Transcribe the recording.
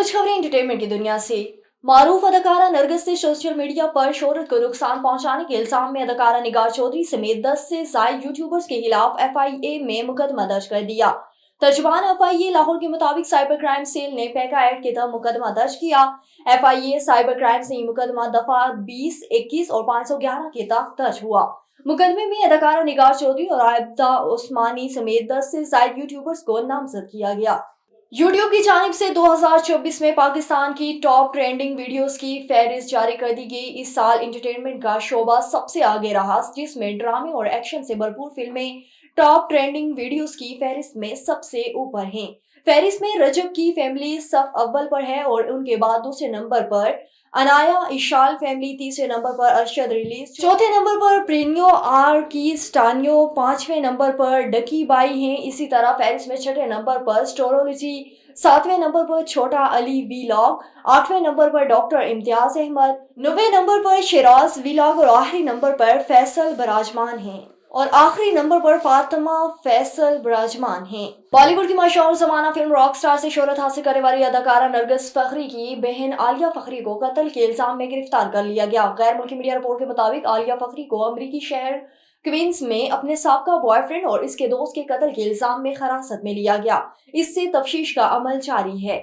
कुछ खबरें एंटरटेनमेंट की दुनिया से। मारूफ अदाकारा नरगिस ने सोशल मीडिया पर शोहरत को नुकसान पहुंचाने के इल्जाम में अदाकारा निगार चौधरी समेत 10 से ज्यादा यूट्यूबर्स के खिलाफ FIA में मुकदमा दर्ज कर दिया। तर्जुमान FIA लाहौर के मुताबिक साइबर क्राइम सेल ने पैका एक्ट के तहत मुकदमा दर्ज किया। FIA साइबर क्राइम से ये मुकदमा दफा 20, 21 और 511 के तहत दर्ज हुआ। मुकदमे में अदाकारा निगार चौधरी और आबिदा उस्मानी समेत 10 से ज्यादा यूट्यूबर्स को नामजद किया गया। यूट्यूब की जानिब से 2024 में पाकिस्तान की टॉप ट्रेंडिंग वीडियोस की फहरिस्त जारी कर दी गई। इस साल एंटरटेनमेंट का शोबा सबसे आगे रहा, जिसमें ड्रामे और एक्शन से भरपूर फिल्में टॉप ट्रेंडिंग वीडियोस की फहरिस्त में सबसे ऊपर हैं। फहरिस्त में रजब की फैमिली सफ अव्वल पर है और उनके बाद दूसरे नंबर पर अनाया इशाल फैमिली, तीसरे नंबर पर अरशद रिलीज, चौथे नंबर पर प्रीनियो आर की स्टानियो, पांचवें नंबर पर डकी बाई हैं। इसी तरह फहरिस्त में छठे नंबर पर स्टोरोलॉजी, सातवें नंबर पर छोटा अली वीलॉग, आठवें नंबर पर डॉक्टर इम्तियाज अहमद, 9वें नंबर पर शिराज वीलॉग और आखिरी नंबर पर फैसल बराजमान हैं और आखिरी नंबर पर फातिमा फैसल बराजमान हैं। बॉलीवुड की मशहूर जमाना फिल्म रॉकस्टार से शोहरत हासिल करने वाली अदाकारा नरगिस फखरी की बहन आलिया फखरी को कत्ल के इल्जाम में गिरफ्तार कर लिया गया। गैर मुल्की मीडिया रिपोर्ट के मुताबिक आलिया फखरी को अमरीकी शहर क्वींस में अपने साबका बॉयफ्रेंड और इसके दोस्त के कत्ल के इल्जाम में हिरासत में लिया गया। इससे तफ्तीश का अमल जारी है।